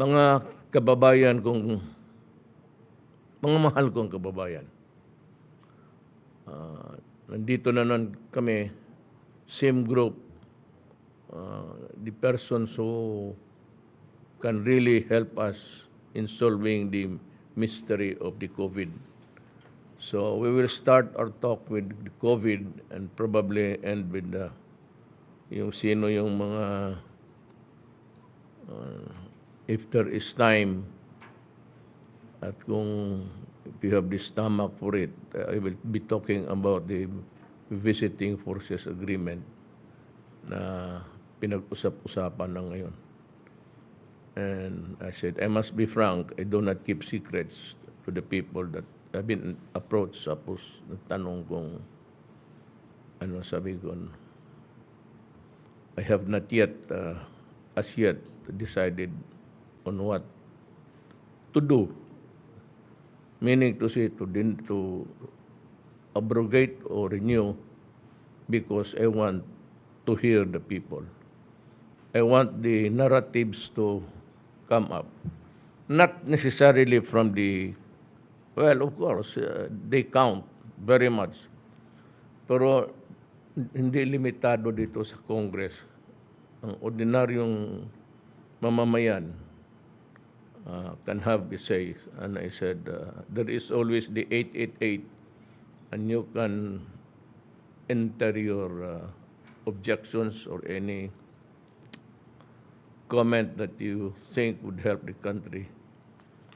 Mga kababayan kong, mga mahal kong kababayan, nandito na nun kami, same group, the persons who can really help us in solving the mystery of the COVID. So we will start our talk with the COVID and probably end with yung sino yung mga if there is time at kung if you have the stomach for it, I will be talking about the visiting forces agreement na pinag-usap-usapan na ngayon. And I said, I must be frank, I do not keep secrets to the people that have been approached. Tapos nagtanong kung ano sabi ko, I have not yet, as yet, decided on what to do. Meaning to say, to abrogate or renew, because I want to hear the people. I want the narratives to come up. Not necessarily from the, well, of course, they count very much. Pero hindi limitado dito sa Congress. Ang ordinaryong mamamayan can have the say. And I said, there is always the 888, and you can enter your objections or any comment that you think would help the country.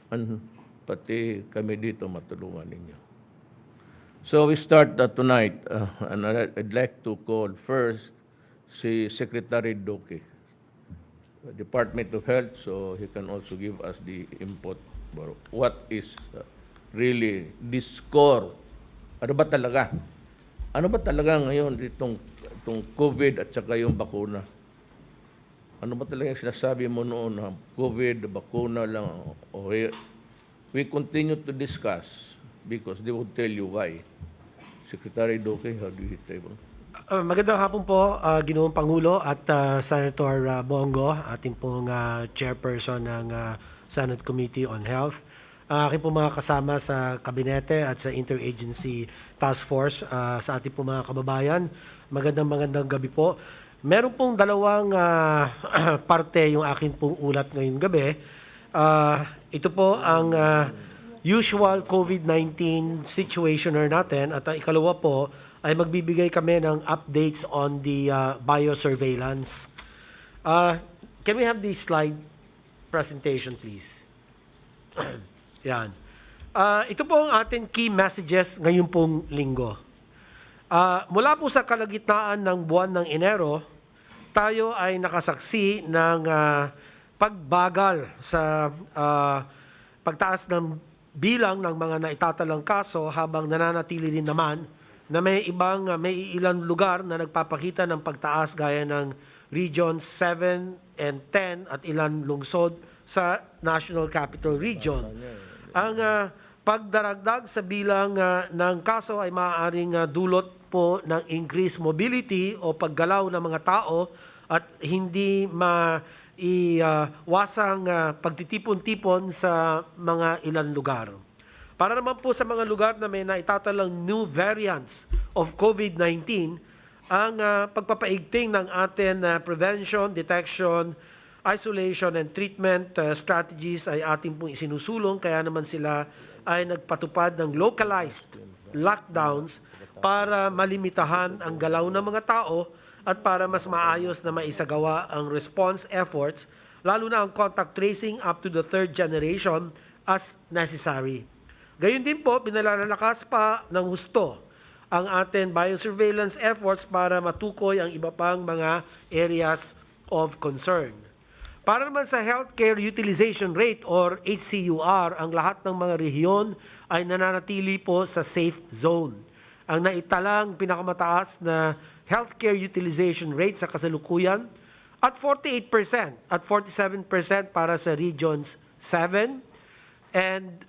And pati kami dito matulungan ninyo. So we start tonight, and I'd like to call first si Secretary Duque, Department of Health, so he can also give us the input for what is really the score. Ano ba talaga? Ano ba talaga ngayon itong COVID at saka yung bakuna? Ano ba talaga yung sinasabi mo noon na COVID, bakuna lang? We continue to discuss because they will tell you why. Secretary Duque, how do you table? Magandang hapon po, Ginoong Pangulo at Senator Bongo, ating pong chairperson ng Senate Committee on Health. Aking po mga kasama sa kabinete at sa Interagency Task Force, sa ating po mga kababayan. Magandang gabi po. Meron pong dalawang parte yung aking pong ulat ngayong gabi. Ito po ang usual COVID-19 situationer natin at ang ikalawa po ay magbibigay kami ng updates on the biosurveillance. Can we have the slide presentation, please? Yan. Ito po ang ating key messages ngayong pong linggo. Mula po sa kalagitnaan ng buwan ng Enero, tayo ay nakasaksi ng pagbagal sa pagtaas ng bilang ng mga naitatalang kaso habang nananatili din naman na may ilang lugar na nagpapakita ng pagtaas gaya ng Region 7 and 10 at ilang lungsod sa National Capital Region. Ang pagdaragdag sa bilang ng kaso ay maaaring dulot po ng increased mobility o paggalaw ng mga tao at hindi maiwasang pagtitipon-tipon sa mga ilang lugar. Para naman po sa mga lugar na may naitatalang new variants of COVID-19, ang pagpapaigting ng atin prevention, detection, isolation, and treatment strategies ay ating pong isinusulong. Kaya naman sila ay nagpatupad ng localized lockdowns para malimitahan ang galaw ng mga tao at para mas maayos na maisagawa ang response efforts, lalo na ang contact tracing up to the third generation as necessary. Gayun din po, pinalalakas pa ng husto ang ating biosurveillance efforts para matukoy ang iba pang mga areas of concern. Para naman sa healthcare utilization rate or HCUR, ang lahat ng mga rehiyon ay nananatili po sa safe zone. Ang naitalang pinakamataas na healthcare utilization rate sa kasalukuyan at 48% at 47% para sa regions 7 and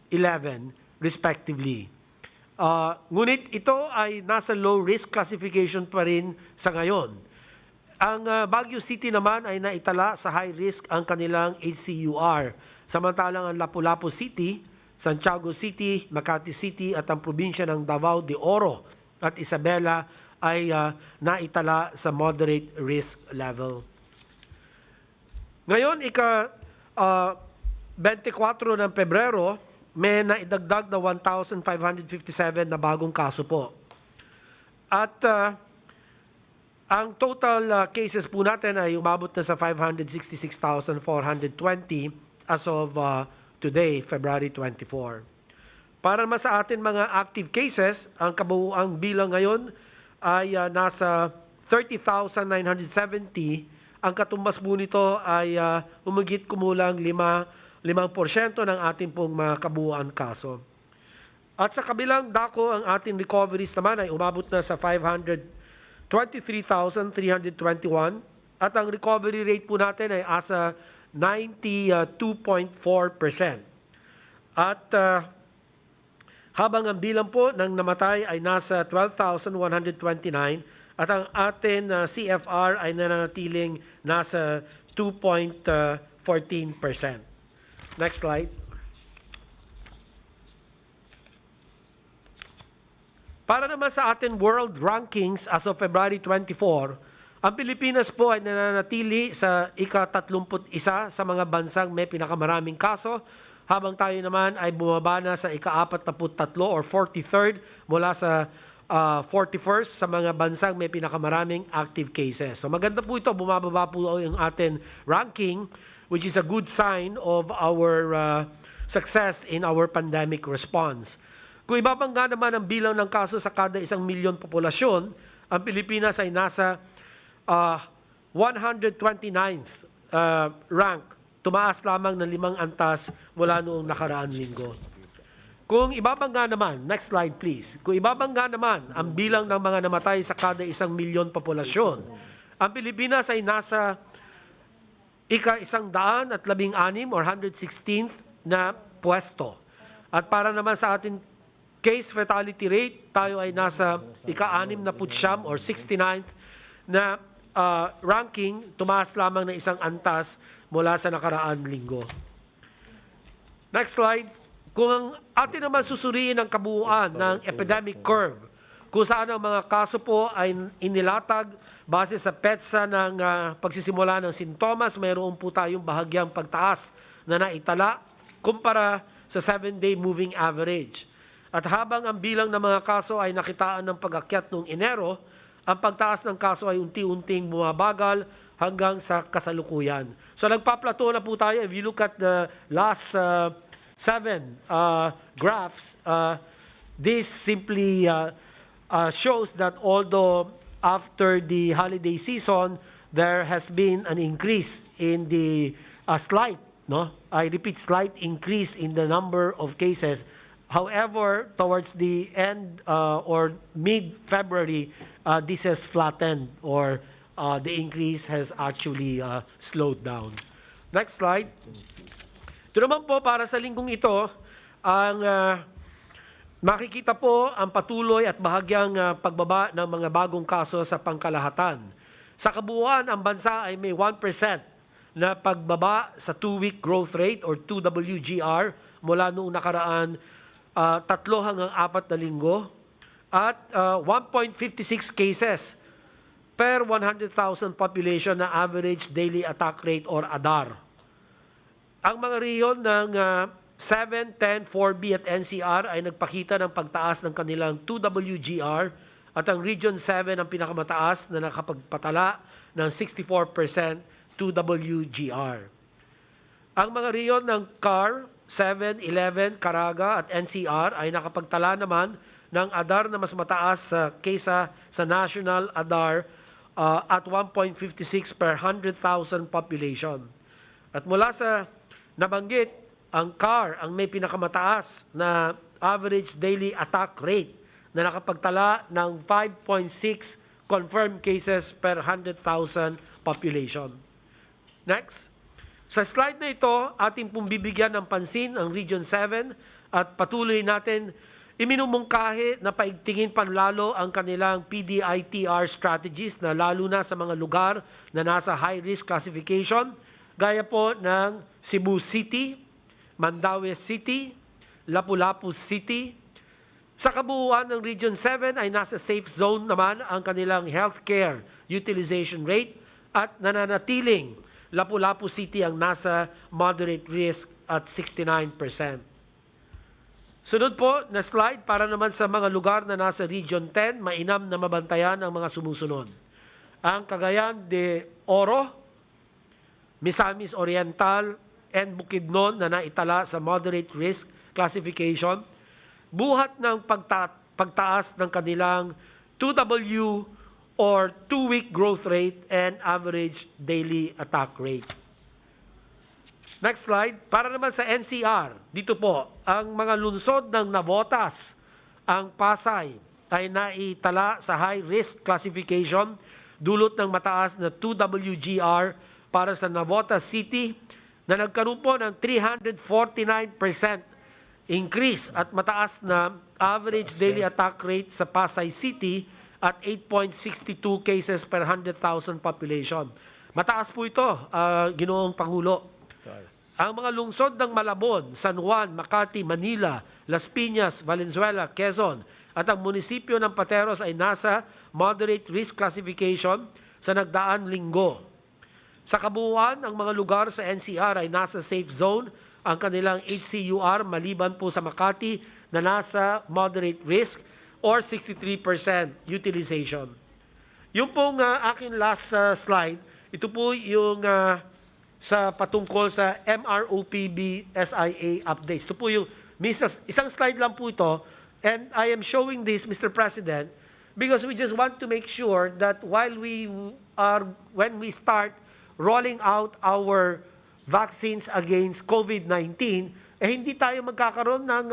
11 respectively. Ngunit ito ay nasa low risk classification pa rin sa ngayon. Ang Baguio City naman ay naitala sa high risk ang kanilang HCUR. Samantalang ang Lapu-Lapu City, Santiago City, Makati City at ang probinsya ng Davao de Oro at Isabela ay naitala sa moderate risk level. Ngayon, 24 ng Pebrero, may naidagdag na 1,557 na bagong kaso po. At ang total cases po natin ay umabot na sa 566,420 as of today, February 24. Para naman sa atin mga active cases, ang kabuuang bilang ngayon ay nasa 30,970. Ang katumbas po nito ay humigit kumulang 5% ng ating pong mga kabuuan kaso. At sa kabilang dako, ang ating recoveries naman ay umabot na sa 523,321 at ang recovery rate po natin ay asa 92.4%. At habang ang bilang po ng namatay ay nasa 12,129 at ang atin CFR ay nananatiling nasa 2.14%. Next slide. Para naman sa atin world rankings as of February 24, ang Pilipinas po ay nananatili sa ika-31 sa mga bansang may pinakamaraming kaso, habang tayo naman ay bumaba na sa ika-43 or 43rd mula sa 41st sa mga bansang may pinakamaraming active cases. So maganda po ito, bumababa po yung atin ranking, which is a good sign of our success in our pandemic response. Kung ibabangga naman ang bilang ng kaso sa kada 1 milyon populasyon, ang Pilipinas ay nasa 129th rank. Tumaas lamang ng 5 antas mula noong nakaraang linggo. Kung ibabangga naman, next slide please. Kung ibabangga naman ang bilang ng mga namatay sa kada 1 milyon populasyon, ang Pilipinas ay nasa ika-116 or 116th na pwesto. At para naman sa ating case fatality rate, tayo ay nasa ika-69 or 69th na ranking, tumaas lamang ng 1 antas mula sa nakaraang linggo. Next slide. Kung ang atin naman susuriin ang kabuuan ng epidemic curve, kung saan ang mga kaso po ay inilatag base sa petsa ng pagsisimula ng sintomas, mayroon po tayong bahagyang pagtaas na naitala kumpara sa 7-day moving average. At habang ang bilang ng mga kaso ay nakitaan ng pag-akyat noong Enero, ang pagtaas ng kaso ay unti-unting bumabagal hanggang sa kasalukuyan. So nagpa-plateau na po tayo. If you look at the last 7 graphs, this simply shows that although after the holiday season, there has been an increase in the slight increase in the number of cases. However, towards the end or mid-February, this has flattened or the increase has actually slowed down. Next slide. Ito naman po para sa linggong ito, ang makikita po ang patuloy at bahagyang pagbaba ng mga bagong kaso sa pangkalahatan. Sa kabuuan, ang bansa ay may 1% na pagbaba sa 2-week growth rate or 2WGR mula noong nakaraan 3 hanggang 4 na linggo at 1.56 cases per 100,000 population na average daily attack rate or ADAR. Ang mga riyon ng 7, 10, 4B at NCR ay nagpakita ng pagtaas ng kanilang 2WGR at ang Region 7 ang pinakamataas na nakapagpatala ng 64% 2WGR. Ang mga riyon ng CAR, 7, 11, Caraga at NCR ay nakapagtala naman ng ADAR na mas mataas kaysa sa national ADAR at 1.56 per 100,000 population. At mula sa nabanggit, ang CAR ang may pinakamataas na average daily attack rate na nakapagtala ng 5.6 confirmed cases per 100,000 population. Next. Sa slide na ito, ating pong bibigyan ng pansin ang Region 7 at patuloy natin Iminumungkahi na paigtingin panlalo ang kanilang PDITR strategies na lalo na sa mga lugar na nasa high-risk classification, gaya po ng Cebu City, Mandaue City, Lapu-Lapu City. Sa kabuuan ng Region 7 ay nasa safe zone naman ang kanilang healthcare utilization rate at nananatiling Lapu-Lapu City ang nasa moderate risk at 69%. Sunod po na slide para naman sa mga lugar na nasa Region 10, mainam na mabantayan ang mga sumusunod. Ang Cagayan de Oro, Misamis Oriental, and Bukidnon na naitala sa moderate risk classification, buhat ng pagtaas ng kanilang 2W or 2-week growth rate and average daily attack rate. Next slide. Para naman sa NCR, dito po, ang mga lungsod ng Navotas, ang Pasay, ay naitala sa high-risk classification, dulot ng mataas na 2WGR para sa Navotas City, na nagkaroon po ng 349% increase at mataas na average daily attack rate sa Pasay City at 8.62 cases per 100,000 population. Mataas po ito, Ginoong Pangulo. Ang mga lungsod ng Malabon, San Juan, Makati, Manila, Las Piñas, Valenzuela, Quezon at ang munisipyo ng Pateros ay nasa moderate risk classification sa nagdaang linggo. Sa kabuuan, ang mga lugar sa NCR ay nasa safe zone. Ang kanilang HCUR maliban po sa Makati na nasa moderate risk or 63% utilization. Yung pong akin last slide, ito po yung sa patungkol sa MROPB SIA updates. Ito po yung isang slide lang po ito, and I am showing this, Mr. President, because we just want to make sure that when we start rolling out our vaccines against COVID-19, hindi tayo magkakaroon ng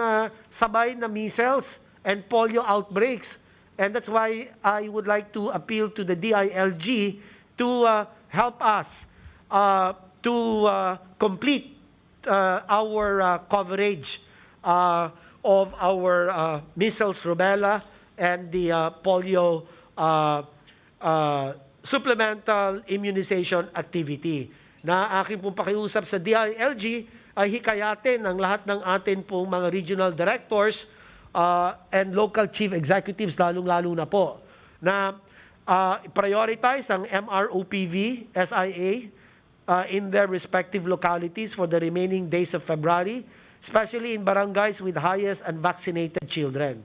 sabay na measles and polio outbreaks. And that's why I would like to appeal to the DILG to help us to complete our coverage of our measles, rubella, and the polio supplemental immunization activity. Na aking pong pakiusap sa DILG ay hikayatin ang lahat ng atin pong mga regional directors and local chief executives, lalong-lalo na po, na prioritize ang MROPV SIA in their respective localities for the remaining days of February, especially in barangays with highest unvaccinated children.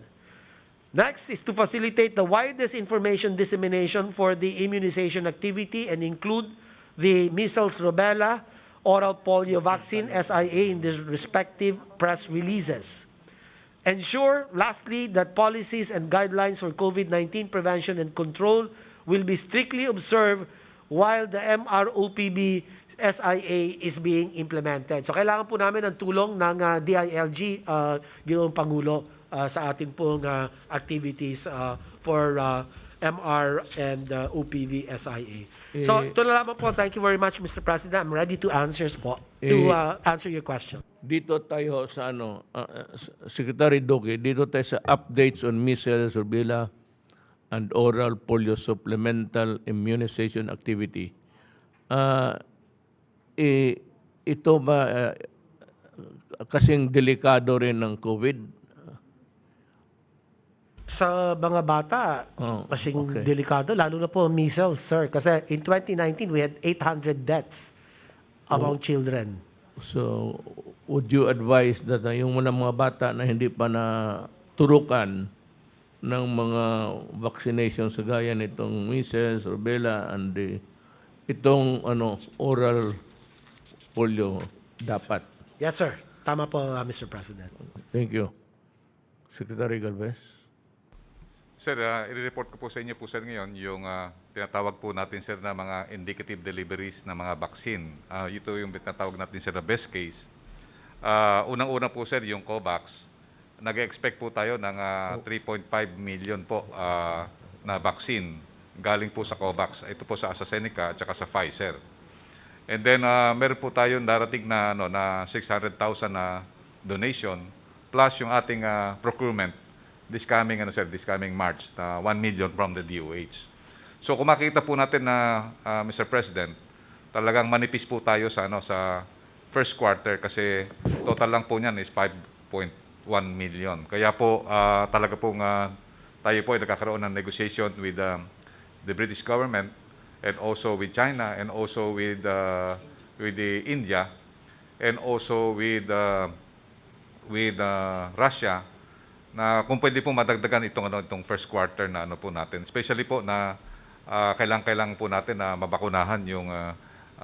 Next is to facilitate the widest information dissemination for the immunization activity and include the measles, rubella, oral polio vaccine, SIA, in the respective press releases. Ensure, lastly, that policies and guidelines for COVID-19 prevention and control will be strictly observed while the MROPB SIA is being implemented. So kailangan po namin ng tulong ng DILG, Ginoong Pangulo, sa atin pong activities for MR and OPV SIA. So ito na lamang po. Thank you very much, Mr. President. I'm ready to answer answer your question. Dito tayo sa Secretary Duque, dito tayo sa updates on measles, rubella, and oral polio supplemental immunization activity. Ito ba kasing delikado rin ng COVID? Sa mga bata, kasing delikado, lalo na po measles, sir. Kasi in 2019, we had 800 deaths among children. So, would you advise that yung mga bata na hindi pa na turukan ng mga vaccination sa gaya nitong measles, rubella, and itong oral polio dapat? Yes, sir. Tama po, Mr. President. Thank you. Secretary Galvez. Sir, i-report ko po sa inyo po sir ngayon yung tinatawag po natin sir na mga indicative deliveries na mga vaccine. Ito yung tinatawag natin sir na best case. Unang-una po sir yung COVAX. Nag-expect po tayo ng 3.5 million po na vaccine galing po sa COVAX. Ito po sa AstraZeneca at saka sa Pfizer. And then meron po tayo darating na 600,000 na donation plus yung ating procurement this coming March, 1 million from the DOH. So kung makita po natin na Mr. President, talagang manipis po tayo sa first quarter kasi total lang po niyan is 5.1 million. Kaya po talaga pong tayo po ay nagkakaroon ng negotiation with the British government and also with China and also with the India and also with Russia na kung pwede po madagdagan itong first quarter na po natin. Especially po na kailangan po natin na mabakunahan yung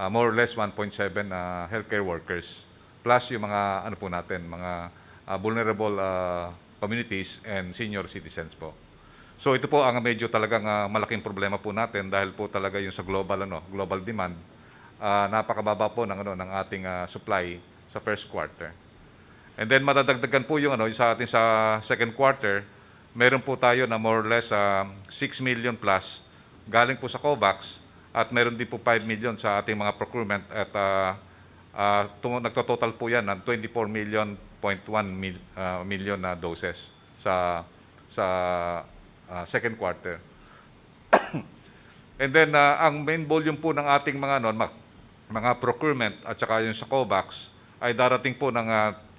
more or less 1.7 healthcare workers plus yung mga po natin, mga vulnerable communities and senior citizens po. So ito po ang medyo talagang malaking problema po natin dahil po talaga yung sa global demand, napakababa po ng ating supply sa first quarter. And then madadagdagan po yung sa atin sa second quarter, meron po tayo na more or less 6 million plus galing po sa COVAX at meron din po 5 million sa ating mga procurement at nagtototal po yan ng 24.1 million na doses sa second quarter. And then ang main volume po ng ating mga procurement at saka yung sa COVAX ay darating po ng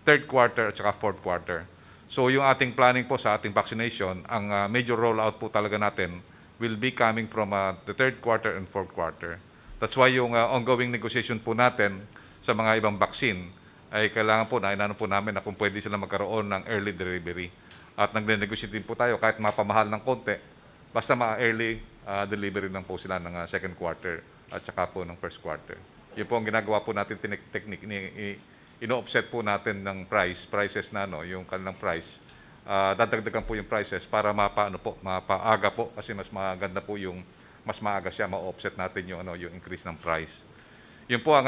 third quarter at saka fourth quarter. So yung ating planning po sa ating vaccination, ang major rollout po talaga natin will be coming from the third quarter and fourth quarter. That's why yung ongoing negotiation po natin sa mga ibang vaccine ay kailangan po na inano po namin na kung pwede sila magkaroon ng early delivery. At nagne-negotiate din po tayo kahit mapamahal ng konti, basta early delivery lang po sila ng second quarter at saka po ng first quarter. Yun po ang ginagawa po natin technique ino-offset po natin ng prices na yung kanilang price. Dadagdagan po yung prices para mapaaga po kasi mas maganda po yung mas maaga siya ma-offset natin yung yung increase ng price. Yun po ang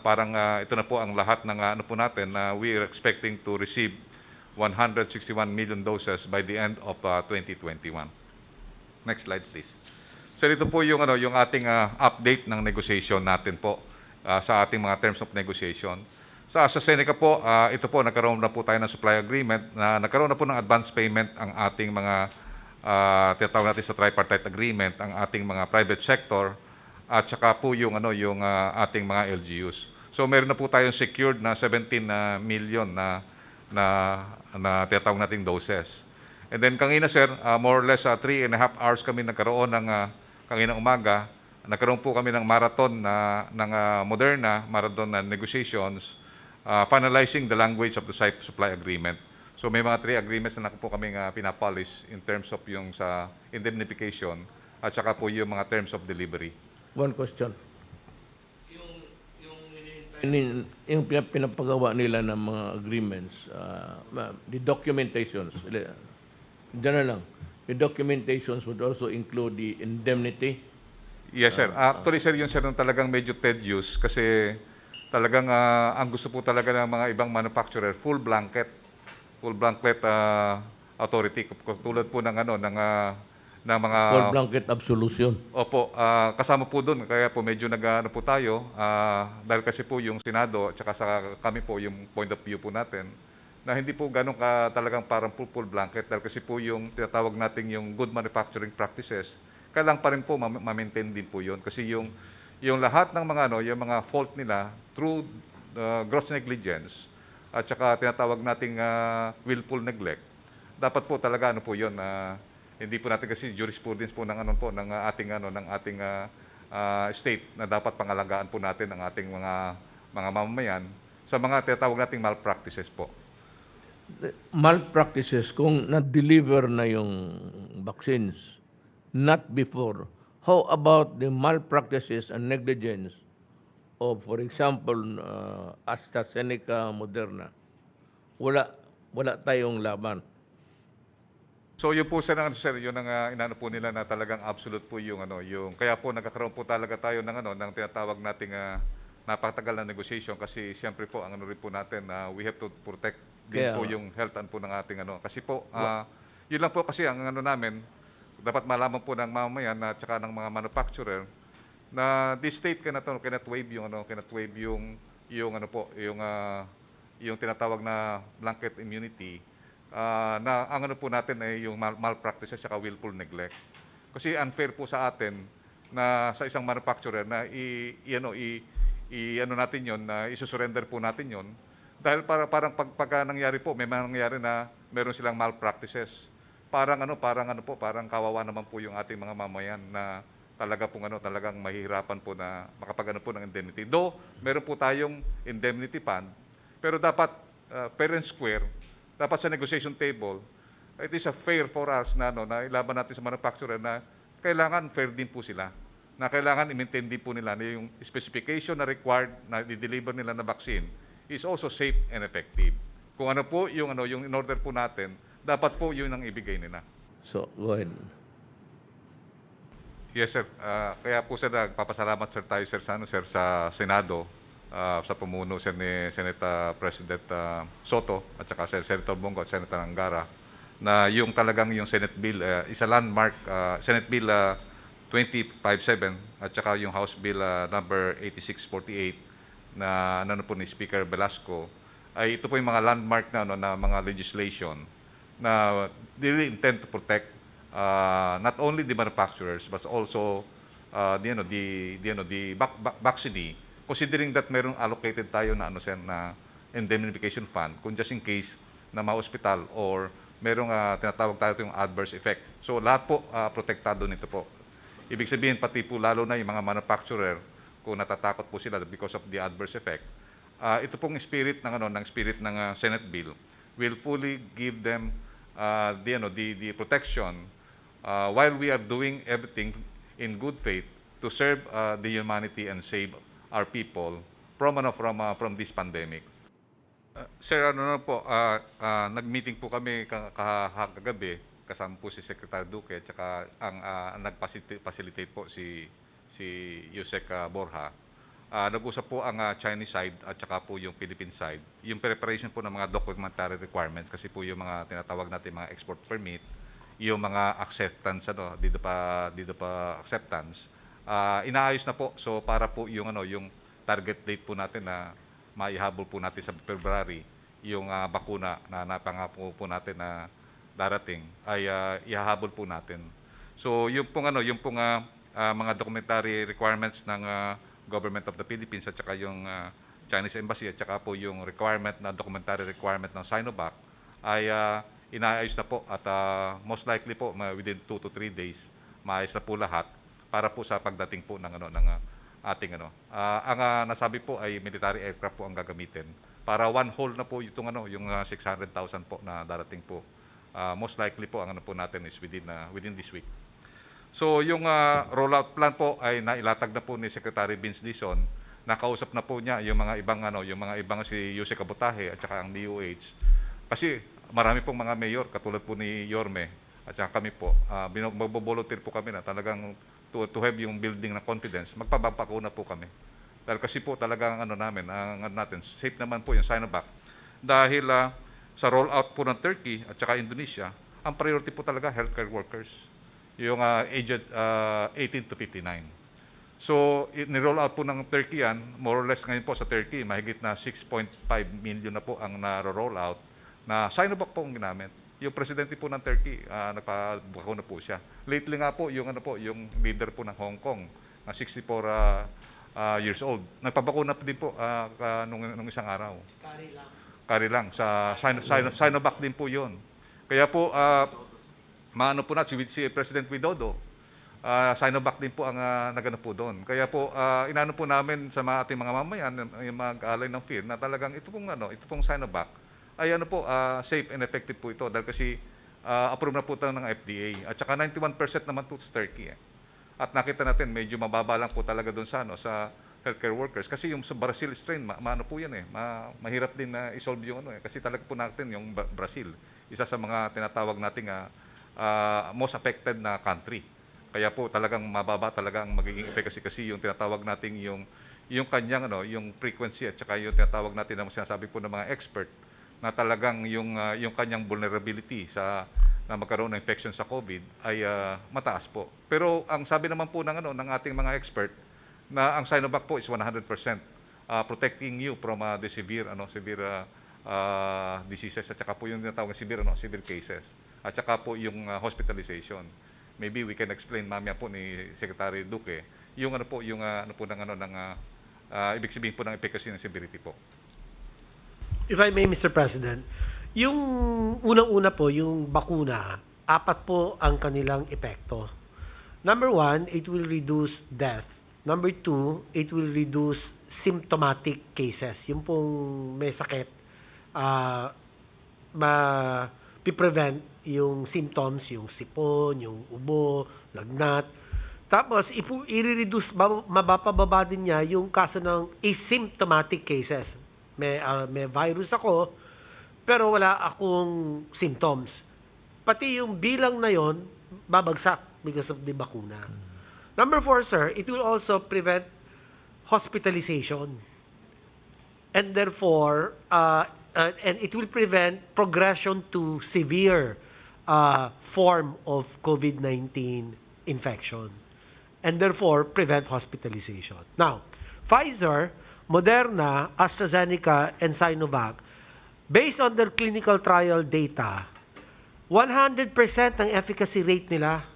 parang ito na po ang lahat ng po natin na we are expecting to receive 161 million doses by the end of 2021. Next slide please. So ito po yung yung ating update ng negotiation natin po sa ating mga terms of negotiation. Sa AstraZeneca po, ito po, nagkaroon na po tayo ng supply agreement na nagkaroon na po ng advance payment ang ating mga tinatawag natin sa tripartite agreement, ang ating mga private sector at saka po yung ating mga LGUs. So meron na po tayong secured na 17 million na tinatawag nating doses. And then kanina sir, more or less 3.5 hours kami nagkaroon ng kanina umaga, nagkaroon po kami ng marathon ng Moderna, marathon na negotiations, finalizing the language of the supply agreement. So may mga 3 agreements na po kaming pinapolish in terms of yung sa indemnification at saka po yung mga terms of delivery. One question. Yung pinapagawa nila ng mga agreements, the documentations, dyan na lang, the documentations would also include the indemnity. Yes, sir. Actually, sir, yun sir, nung talagang medyo tedious kasi talagang ang gusto po talaga ng mga ibang manufacturer, full blanket authority. Tulad po ng mga... Full blanket absolution. Opo, kasama po doon. Kaya po medyo po tayo dahil kasi po yung Senado at saka sa kami po yung point of view po natin na hindi po ganun talagang parang full blanket dahil kasi po yung tinatawag natin yung good manufacturing practices, kailangan pa rin po ma-maintain din po yun. Kasi yung lahat ng mga yung mga fault nila through gross negligence at saka tinatawag nating willful neglect, dapat po talaga po yun hindi po natin kasi jurisprudence po ng ng ating state na dapat pangalagaan po natin ang ating mga mamamayan sa mga tinatawag nating malpractices po. Malpractices kung na-deliver na yung vaccines, not before. How about the malpractices and negligence of, for example, AstraZeneca, Moderna? Wala tayong laban. So yun po sir, yun ang inano po nila na talagang absolute po yung kaya po nagkakaroon po talaga tayo ng tinatawag nating napakatagal na negotiation kasi siyempre po ang rin po natin we have to protect din po yung health po ng ating kasi po yun lang po kasi ang namin dapat malaman po ng mamamayan at saka ng mga manufacturer na this state cannot waive yung tinatawag na blanket immunity na ang ano po natin ay yung malpractices at willful neglect. Kasi unfair po sa atin na sa isang manufacturer na ano natin yon, na isusurrender po natin yon dahil parang pagka nangyari po, may nangyari na meron silang malpractices. Parang kawawa naman po yung ating mga mamayan na talagang mahihirapan po na makapagano po ng indemnity. Though meron po tayong indemnity fund, pero dapat fair and square, dapat sa negotiation table, it is a fair for us na ilaban natin sa manufacturer na kailangan fair din po sila. Na kailangan i-maintain din po nila na yung specification na required na i-deliver nila na vaccine is also safe and effective. Kung ano po yung in order po natin, dapat po yun ang ibigay nila. So, go ahead. Yes, sir. Kaya po, sir, nagpapasalamat, sir, tayo, sir, sa Senado, sa pamuno, sir, ni Senate President Soto, at saka, sir, Senator Bongo at Senator Angara, na yung talagang yung Senate Bill, isa landmark, Senate Bill 2057, at saka yung House Bill number 8648, na ano po ni Speaker Velasco, ay ito po yung mga landmark na mga legislation na really intend to protect not only the manufacturers but also the vaccinee, considering that merong allocated tayo na na indemnification fund kung just in case na ma-hospital or merong tinatawag tayo yung adverse effect. So lahat po protektado nito po. Ibig sabihin pati po lalo na yung mga manufacturer kung natatakot po sila because of the adverse effect. Ito pong spirit ng Senate bill will fully give them the protection while we are doing everything in good faith to serve the humanity and save our people from this pandemic. Sir, nag-meeting po kami kagabi, kasama po si Secretary Duque at saka ang nag-facilitate po si Yusek Borja. Nag-usap po ang Chinese side at saka po yung Philippine side. Yung preparation po ng mga documentary requirements kasi po yung mga tinatawag natin mga export permit, yung mga acceptance dito pa acceptance. Inaayos na po. So para po yung yung target date po natin na maihabol po natin sa February yung bakuna na napangako po natin na darating ay ihahabol po natin. So yung pong mga documentary requirements ng Government of the Philippines at saka yung Chinese Embassy at saka po yung requirement na documentary requirement ng Sinovac ay inaayos na po at most likely po within 2 to 3 days maayos na po lahat para po sa pagdating po ng ating ang nasabi po ay military aircraft po ang gagamitin para one whole na po itong yung 600,000 po na darating po. Most likely po ang po natin is within this week. So yung rollout plan po ay nailatag na po ni Secretary Vince Dizon. Nakausap na po niya yung mga ibang si Yusek Abotahe at saka ang DOH. Kasi marami pong mga mayor katulad po ni Yorme at saka kami po magbo-volunteer po kami na talagang to have yung building na confidence. Magpapakuna po kami. Dahil kasi po talagang natin safe naman po yung Sinovac. Dahil sa rollout po ng Turkey at saka Indonesia, ang priority po talaga healthcare workers. Yung aged 18 to 59. So, ni-roll out po ng Turkey yan, more or less ngayon po sa Turkey, mahigit na 6.5 million na po ang na-roll out na Sinovac po ang ginamit. Yung presidente po ng Turkey, nagpabakuna po siya. Lately nga po, yung leader po ng Hong Kong, na 64 years old, nagpabakuna din po nung isang araw. Kari lang. Sa Sinovac din po yun. Kaya po, maano po na si President Widodo, Sinovac din po ang nagano po doon. Kaya po inano po namin sa ating mga mamayan yung mag-alay ng fear na talagang ito pong Sinovac ay safe and effective po ito dahil kasi approve na po ito ng FDA at saka 91% naman po sa Turkey. At nakita natin medyo mababa lang po talaga doon sa healthcare workers kasi yung sa Brazil strain maano po yan mahirap din na i-solve yung kasi talaga po natin yung Brazil isa sa mga tinatawag nating most affected na country. Kaya po talagang mababa talaga ang magiging efficacy kasi yung tinatawag nating yung kanyang yung frequency at saka yung tinatawag natin na sinasabi po ng mga expert na talagang yung kanyang vulnerability na magkaroon ng infection sa COVID ay mataas po. Pero ang sabi naman po ng ating mga expert na ang Sinovac po is 100% protecting you from the severe diseases at saka po yung tinatawag na severe cases at saka po yung hospitalization. Maybe we can explain mamaya po ni Secretary Duque yung ano po yung ano po ng ibig sabihin po ng efficacy ng severity po. If I may, Mr. President, yung unang-una po, yung bakuna, 4 po ang kanilang epekto. Number 1, it will reduce death. Number 2, it will reduce symptomatic cases. Yung pong may sakit, ma-prevent yung symptoms, yung sipon, yung ubo, lagnat. Tapos, i-reduce, mabababa din niya yung kaso ng asymptomatic cases. May virus ako, pero wala akong symptoms. Pati yung bilang na yon babagsak because of the bakuna. Number 4, sir, it will also prevent hospitalization. And therefore, and it will prevent progression to severe form of COVID-19 infection. And therefore, prevent hospitalization. Now, Pfizer, Moderna, AstraZeneca, and Sinovac, based on their clinical trial data, 100% ang efficacy rate nila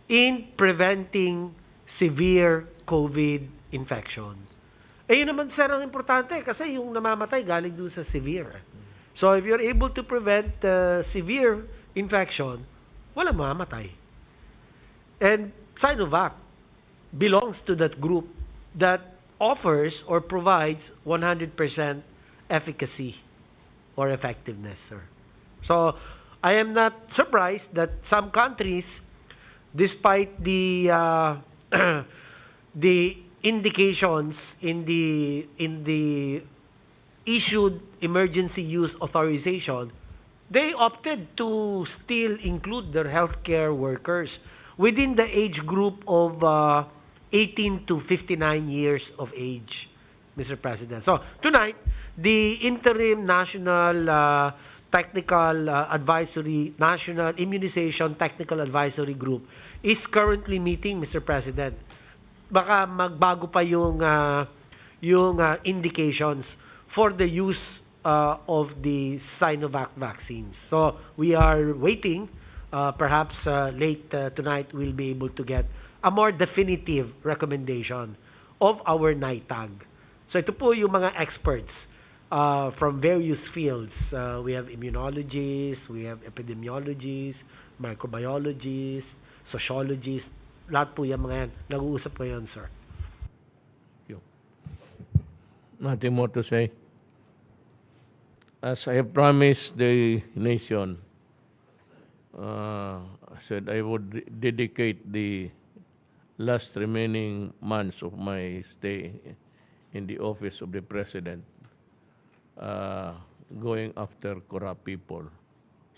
in preventing severe COVID infection. Eh, yun naman, sir, ang importante kasi yung namamatay galing doon sa severe. So, if you're able to prevent severe infection, walang mamamatay. And Sinovac belongs to that group that offers or provides 100% efficacy or effectiveness, sir. So, I am not surprised that some countries, despite the the indications in the issued emergency use authorization, they opted to still include their healthcare workers within the age group of 18 to 59 years of age, Mr. President. So, tonight, the interim National National Immunization Technical Advisory Group is currently meeting, Mr. President. Baka magbago pa yung indications for the use of the Sinovac vaccines. So, we are waiting. Perhaps late tonight, we'll be able to get a more definitive recommendation of our NITAG. So, ito po yung mga experts from various fields. We have immunologists, we have epidemiologists, microbiologists, sociologists. Lahat po yung mga yan. Nag-uusap ko yan, sir. Thank you. Nothing more to say. As I have promised the nation, I said I would dedicate the last remaining months of my stay in the office of the President going after corrupt people.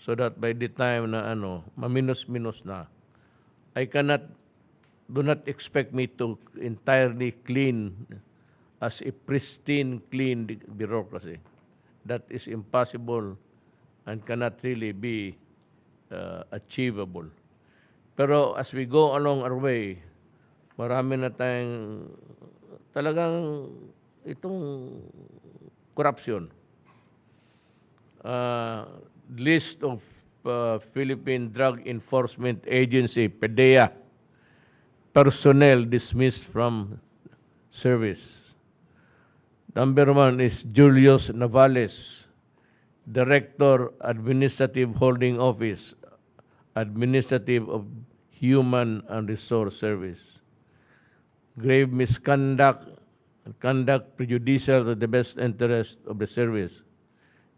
So that by the time na maminus-minus na, do not expect me to entirely clean as a pristine, clean bureaucracy. That is impossible and cannot really be achievable. Pero as we go along our way, marami na tayong talagang itong corruption. List of Philippine Drug Enforcement Agency, PDEA, personnel dismissed from service. Number 1 is Julius Navales, Director, Administrative Holding Office, Administrative of Human and Resource Service. Grave misconduct and conduct prejudicial to the best interest of the service.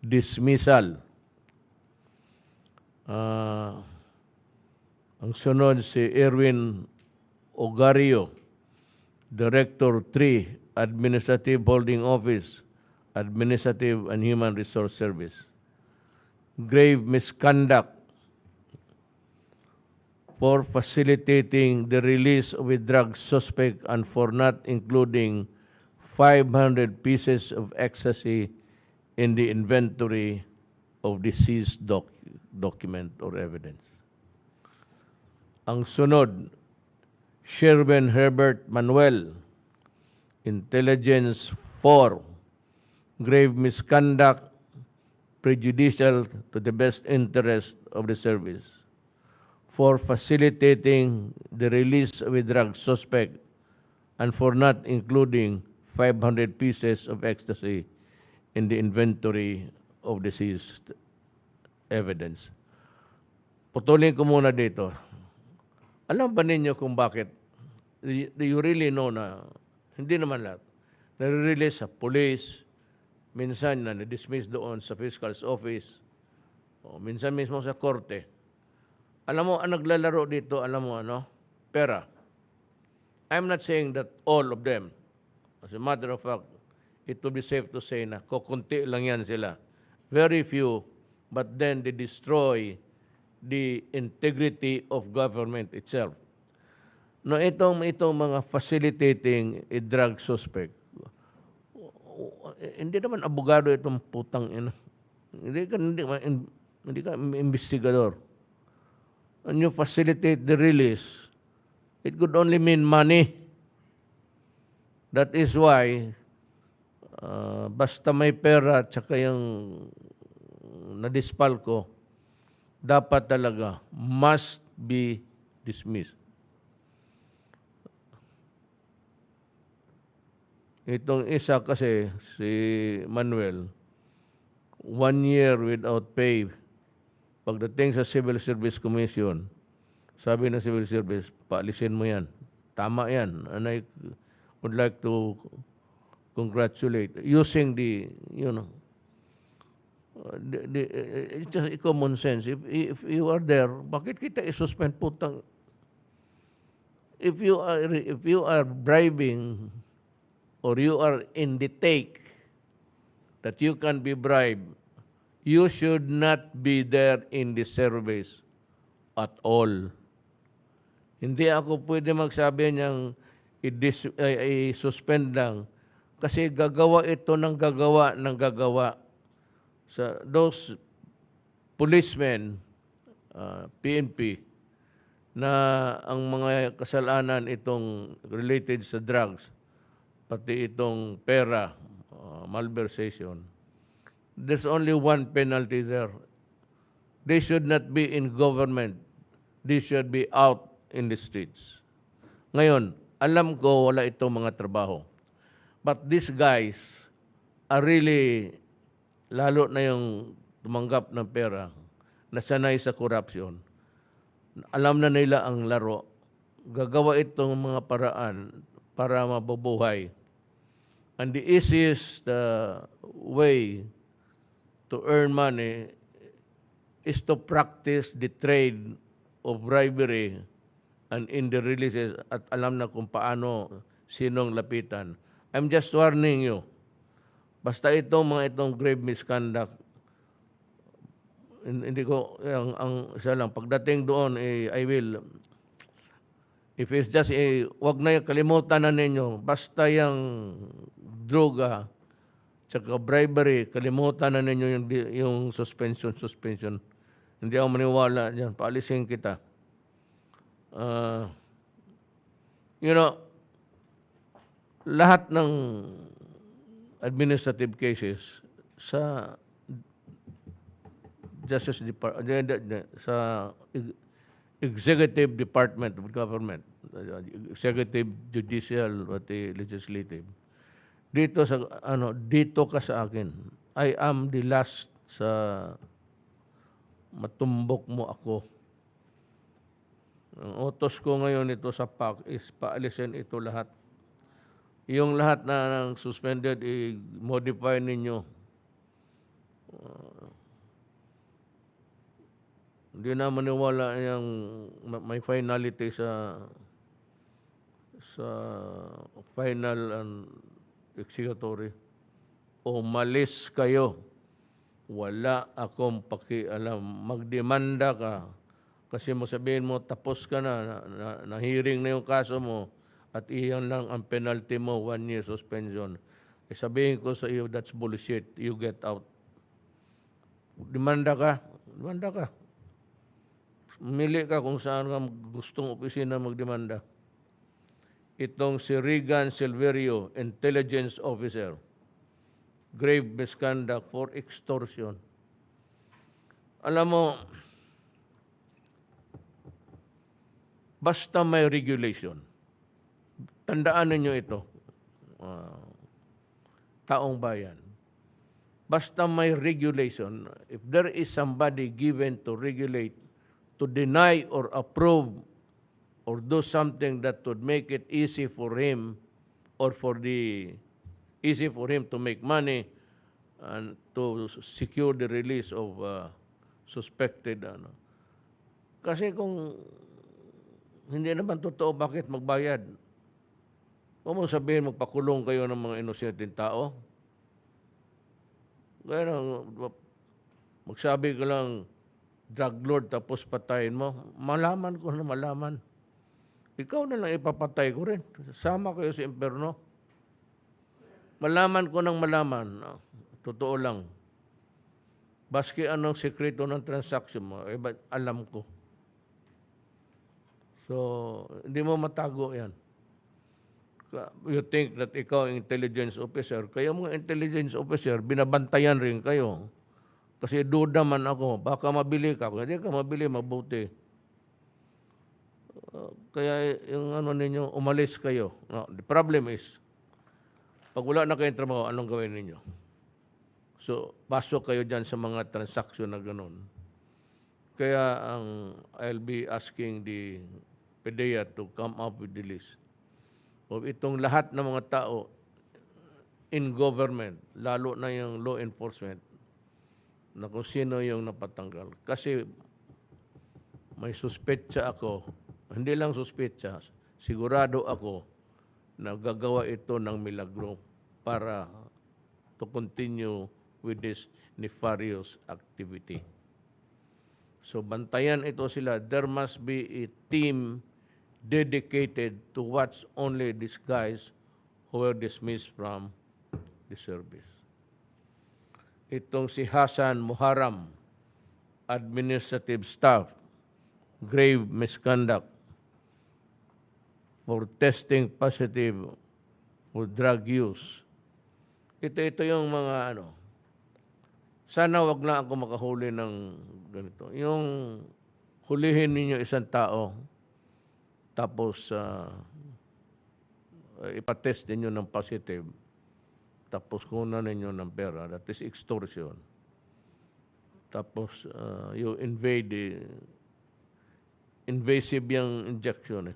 Dismissal. Ang sunod si Erwin Ogario, Director 3, Administrative Holding Office, Administrative and Human Resource Service. Grave misconduct for facilitating the release of a drug suspect and for not including 500 pieces of ecstasy in the inventory of the seized document or evidence. Ang sunod, Sherwin Herbert Manuel, Intelligence 4, grave misconduct prejudicial to the best interest of the service, for facilitating the release of a drug suspect, and for not including 500 pieces of ecstasy in the inventory of the seized evidence. Putulin ko muna dito. Alam ba ninyo kung bakit? Do you really know na hindi naman lahat. Nare-release sa police, minsan na na-dismiss doon sa fiscal's office, o minsan mismo sa korte. Alam mo, ang naglalaro dito, alam mo ano? Pera. I'm not saying that all of them. As a matter of fact, it would be safe to say na kukunti lang yan sila. Very few, but then they destroy the integrity of government itself. No, itong mga facilitating a drug suspect, hindi naman abogado itong putang ina. Hindi ka investigador. And you facilitate the release, it could only mean money. That is why, basta may pera at saka yung nadispal ko, dapat talaga must be dismissed. Itong isa kasi, si Manuel, 1 year without pay. Pagdating sa Civil Service Commission, sabi ng Civil Service, paalisin mo yan. Tama yan. And I would like to congratulate. Using the, it's just common sense. If you are there, bakit kita i-suspend putang? If you are bribing or you are in the take that you can be bribed, you should not be there in the service at all. Hindi ako pwede magsabi niyang i-suspend lang kasi gagawa ito ng gagawa sa those policemen, PNP, na ang mga kasalanan itong related sa drugs, pati itong pera, malversation. There's only one penalty there. They should not be in government. They should be out in the streets. Ngayon, alam ko wala itong mga trabaho. But these guys are really, lalo na yung tumanggap ng pera, nasanay sa corruption. Alam na nila ang laro. Gagawa itong mga paraan para mabubuhay. And the easiest way to earn money is to practice the trade of bribery and in the releases at alam na kung paano sinong lapitan. I'm just warning you. Basta itong grave misconduct, hindi ko, ang isa lang, pagdating doon, I will, if it's just wag na kalimutan na ninyo, basta yung droga, tsaka bribery, kalimutan na ninyo yung suspension. Hindi ako maniwala dyan, paalisin kita. Lahat ng administrative cases sa Justice Department, sa Executive Department of Government, Executive, Judicial, pati Legislative. Dito ka sa akin. I am the last sa matumbok mo ako. Ang utos ko ngayon ito sa PAC is paalisin ito lahat. Yung lahat na ng suspended, i-modify ninyo. Hindi na maniwala yung may finality sa final and executory. Umalis kayo. Wala akong pakialam. Magdemanda ka. Kasi mo sabihin mo, tapos ka na hearing na yung kaso mo, at iyan lang ang penalty mo, 1 year suspension. Sabihin ko sa iyo, that's bullshit. You get out. Demanda ka. Mili ka kung saan ka gustong opisina magdemanda. Itong si Regan Silverio, intelligence officer, grave misconduct for extortion. Alam mo, basta may regulation, tandaan ninyo ito, taong bayan. Basta may regulation, if there is somebody given to regulate, to deny or approve or do something that would make it easy for him or easy for him to make money and to secure the release of suspected. Kasi kung hindi naman totoo, bakit magbayad? Huwag mong sabihin magpakulong kayo ng mga inosenteng tao. Kaya magsabi ka lang, drug lord, tapos patayin mo. Malaman ko na malaman. Ikaw na lang ipapatay ko rin. Sama kayo sa impyerno. Malaman ko ng malaman. Totoo lang. Baski anong sekreto ng transaction mo, alam ko. So, hindi mo matago yan. You think that ikaw ang intelligence officer, kayo mga intelligence officer, binabantayan rin kayo. Kasi duda man ako, baka mabili ka. Kung hindi ka mabili, mabuti. Kaya yung ninyo, umalis kayo. No, the problem is, pag wala na kayong trabaho, anong gawin ninyo? So, pasok kayo dyan sa mga transaksyon na ganun. Kaya I'll be asking the PDEA to come up with the list of itong lahat ng mga tao in government, lalo na yung law enforcement, na kung sino yung napatanggal. Kasi may suspetsa ako, hindi lang suspetsa, sigurado ako na gagawa ito ng milagro para to continue with this nefarious activity. So bantayan ito sila. There must be a team dedicated to watch only these guys who were dismissed from the service. Itong si Hasan Muharram, administrative staff, grave misconduct for testing positive for drug use. Ito yung mga sana wag na ako makahuli ng ganito. Yung hulihin ninyo isang tao, tapos ipatest ninyo ng positive, tapos kunan ninyo ng pera, that is extortion. Tapos you invasive yung injection.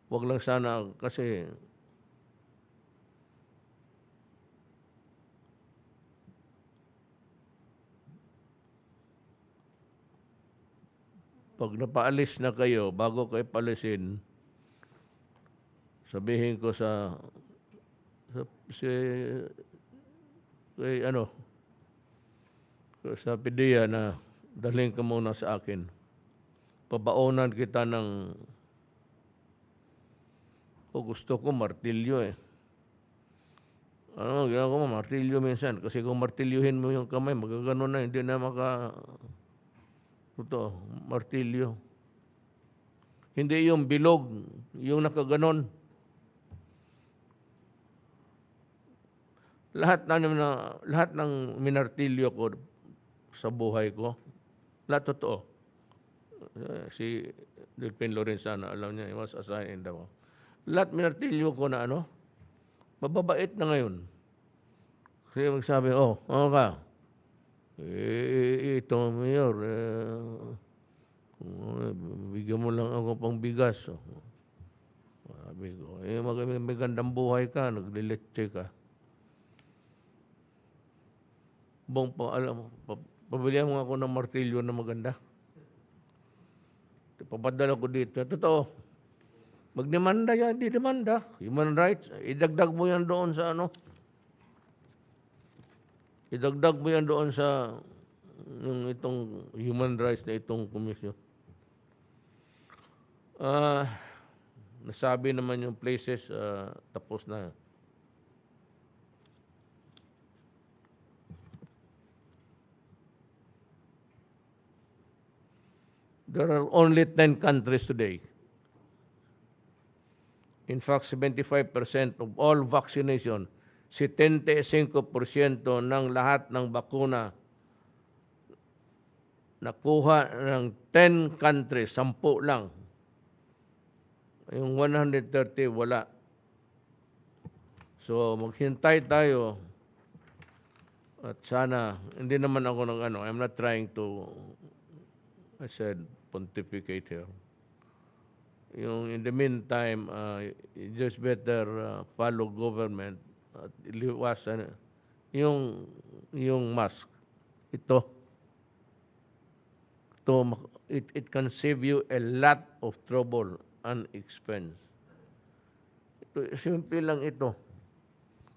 Wag lang sana kasi pag napaalis na kayo, bago kayo paalisin, sabihin ko sa PDEA na dalhin ka muna sa akin. Pabaonan kita ng gusto ko martilyo ginagawa ko martilyo minsan. Kasi kung martilyuhin mo yung kamay, magagano na, hindi na martilyo. Hindi yung bilog, yung nakaganon. Lahat ng minartilyo ko sa buhay ko, lahat totoo. Si Delpin Lorenzana, alam niya, he was assigned in Davao. Lahat minartilyo ko na mababait na ngayon. Kasi magsabi, ano ka? Ito, Mayor, bigyan mo lang ako pang bigas. Sabi ko, may gandang buhay ka, nagliletse ka. Pabilihan mo ako ng martilyo na maganda. Papadala ko dito. Totoo. Magdemanda yan, di demanda. Human rights, idagdag mo yan doon sa idagdag mo yan doon sa itong human rights na itong komisyon. Nasabi naman yung places, tapos na. There are only 10 countries today. In fact, 75% of all vaccination, 75% ng lahat ng bakuna nakuha ng 10 countries, 10 lang. Yung 130 wala. So maghintay tayo at sana, hindi naman ako ng ano, I'm not trying to, I said, pontificate here. Yung in the meantime, you just better follow government at iliwasan yung mask. Ito, it can save you a lot of trouble and expense. Ito, simple lang ito.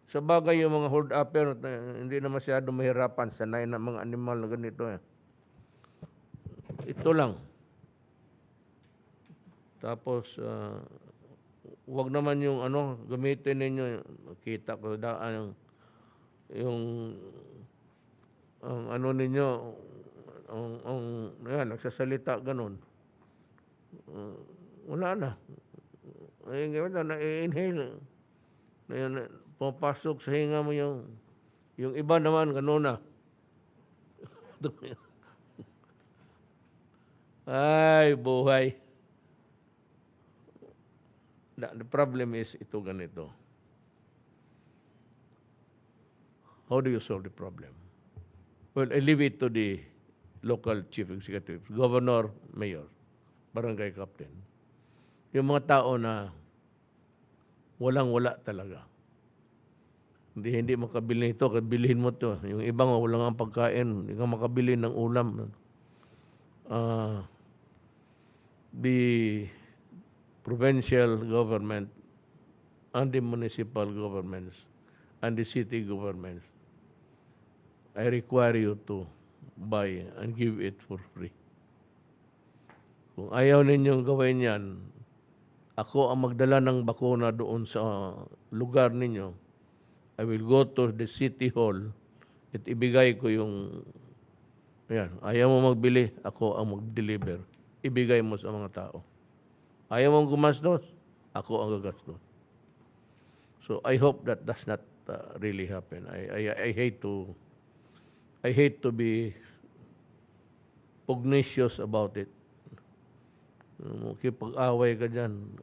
Sa bagay yung mga hold upper, hindi na masyado mahirapan, sanay na mga animal na ganito. Ito lang. Tapos, wag naman yung ano, gamitin ninyo, kita ko daan yung ang ano ninyo, yan, nagsasalita ganun. Wala na. Ay, gawin na, i-inhale. Ayan, pumapasok sa hinga mo yung iba naman, gano'n na. Ay, buhay. The problem is ito ganito. How do you solve the problem? Well, I leave it to the local chief executive, governor, mayor, barangay captain. Yung mga tao na walang-wala talaga. Hindi makabili nito, bilhin mo to. Yung ibang walang ang pagkain, hindi ka makabili ng ulam. The provincial government and the municipal governments and the city governments, I require you to buy and give it for free. Kung ayaw ninyong gawin yan, ako ang magdala ng bakuna doon sa lugar ninyo. I will go to the city hall at ibigay ko yung, ayan, ayaw mo magbili, ako ang mag-deliver. Ibigay mo sa mga tao. Ayaw mong gumastos, ako ang gagastos. So I hope that does not really happen. I hate to be pugnacious about it. Makipag-away ka dyan.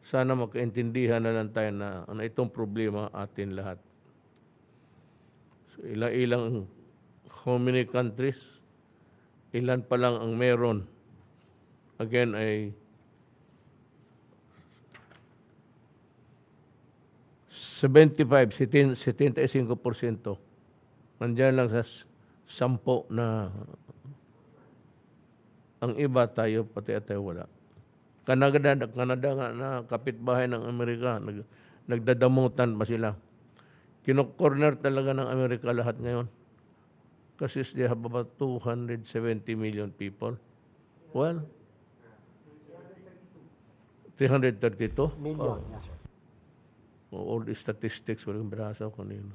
Sana magkaintindihan na lang tayo na itong problema atin lahat. So ilang how many countries? Ilan pa lang ang meron? Again, 75% nandiyan lang sa 10 na ang iba tayo, pati tayo wala. Canada nga na kapitbahay ng Amerika, nagdadamutan pa sila. Kino-corner talaga ng Amerika lahat ngayon. Kasi they have about 270 million people. Well, 332? Million, yes, sir. All the statistics, walang birasa ko kanino.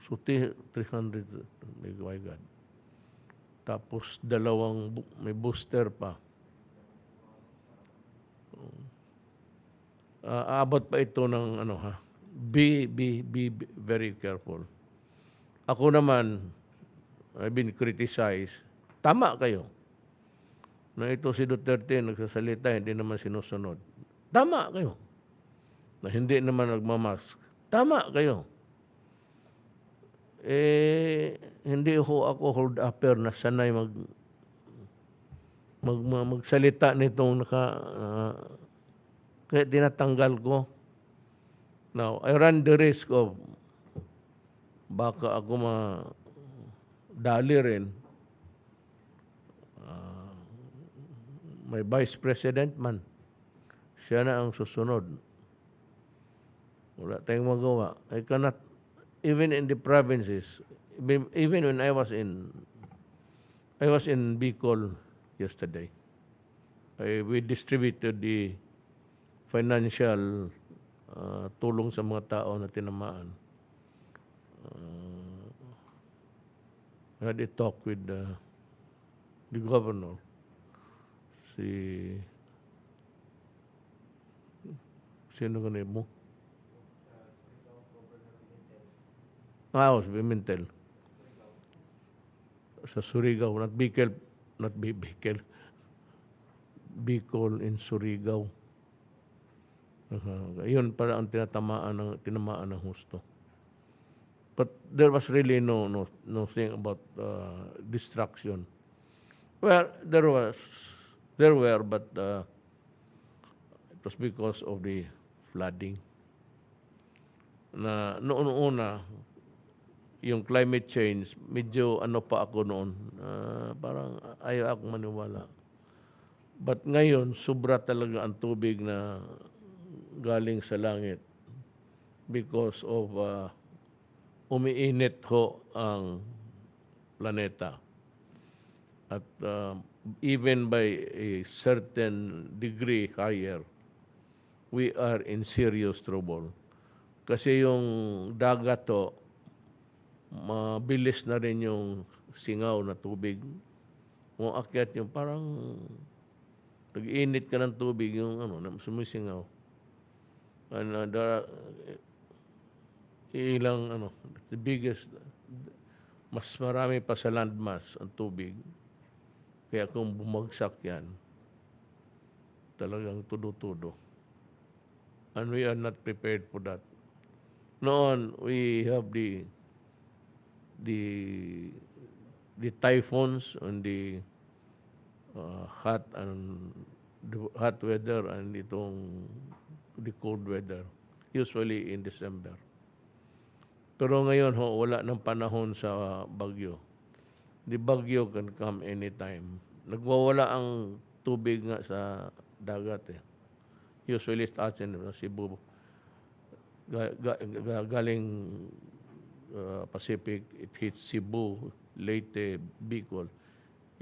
So, 300, my God. Tapos, may booster pa. Aabot pa ito ng be very careful. Ako naman, I've been criticized. Tama kayo. Na ito si Duterte nagsasalita, hindi naman sinusunod. Tama kayo. Na hindi naman nagmamask. Tama kayo. Hindi ako hold upper na sanay magsalita nitong kaya tinatanggal ko. Now, I run the risk of baka ako madali rin. May vice president man. Siya na ang susunod. Wala tayong magawa. I cannot, even in the provinces, even when I was in Bicol yesterday. We distributed the financial tulong sa mga tao na tinamaan. I had a talk with the governor. Sino ganun mo? House, Pimentel. Sa Surigao, not Bicol, Bicol in Surigao. Yun pala ang tinamaan ng husto. But there was really no thing about distraction. Well, there were, but it was because of the flooding. Na noon una, yung climate change, medyo ano pa ako noon, parang ayaw ako maniwala. But ngayon, sobra talaga ang tubig na galing sa langit because of umiinit ho ang planeta. At even by a certain degree higher, we are in serious trouble. Kasi yung dagat ho, mabilis na rin yung singaw na tubig. Kung akyat yung parang nag-init ka ng tubig, yung sumisingaw. And the biggest, mas marami pa sa landmass ang tubig. Kaya kung bumagsak yan, talagang tudo-tudo. And we are not prepared for that. Noon, we have the typhoons and the hot weather and the cold weather, usually in December. Pero ngayon wala ng panahon sa bagyo. The bagyo can come anytime. Nagwawala ang tubig nga sa dagat eh. Usually sa atin, Cebu, galing Pacific, it hits Cebu, Leyte, Bicol,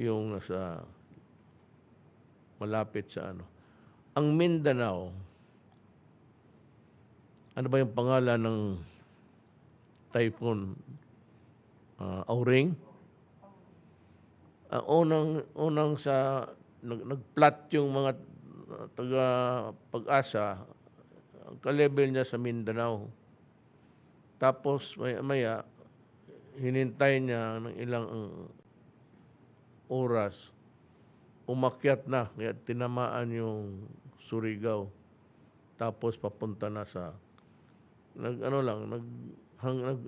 yung nasa malapit sa Ang Mindanao, ano ba yung pangalan ng typhoon? Auring? Unang sa nag-plot yung mga taga Pag-asa, ang ka-level niya sa Mindanao. Tapos maya hinintay niya ng ilang oras, umakyat na, kaya tinamaan yung Surigao. Tapos papunta na sa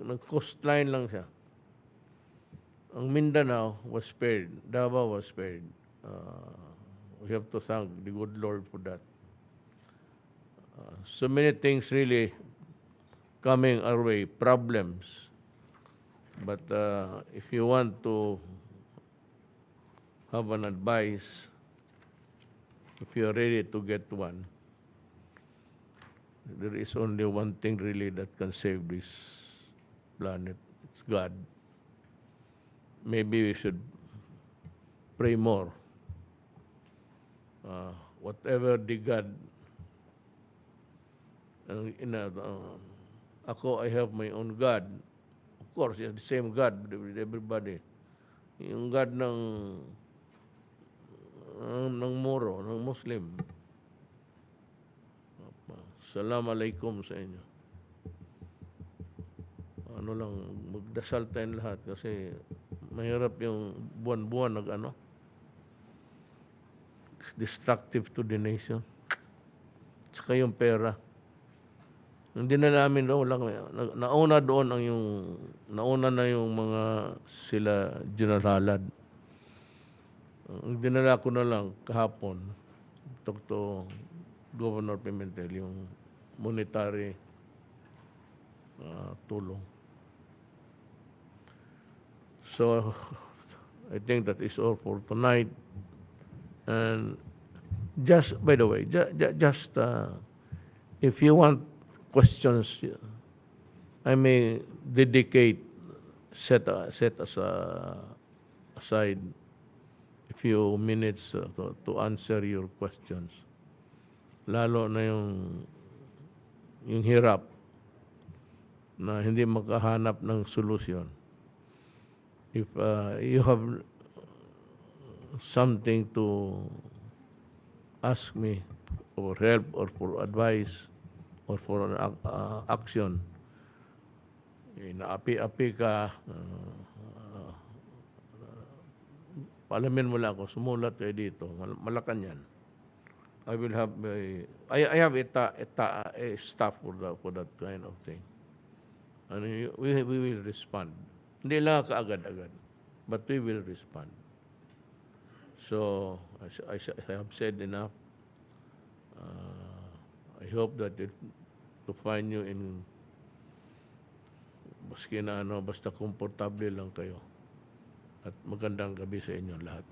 nag-coastline lang siya. Ang Mindanao was spared. Davao was spared. We have to thank the good Lord for that. So many things really coming our way, problems. But if you want to have an advice, if you are ready to get one, there is only one thing really that can save this planet. It's God. Maybe we should pray more. Whatever the God, I have my own God. Of course, it's the same God with everybody. Yung God ng Moro, ng Muslim. Assalamualaikum sa inyo. Magdasal tayong lahat kasi mahirap yung buwan-buwan destructive to the nation. Tsaka yung pera. Hindi na namin nauna doon nauna na yung mga sila General Halad. Ang dinala ko na lang kahapon, talk to Governor Pimentel, yung monetary tulong. So, I think that is all for tonight. And just, by the way, if you want questions, I may set aside a few minutes to answer your questions. Lalo na yung hirap na hindi makahanap ng solusyon. If you have something to ask me for help or for advice or for an action, naapi-api ka, paalamin mo lang ako, sumulat kayo dito, Malacanang. I will have I have a staff for that kind of thing. And we will respond. Hindi lang kaagad-agad, but we will respond. So, I have said enough. I hope that to find you in maski na basta komportable lang kayo. At magandang gabi sa inyo lahat.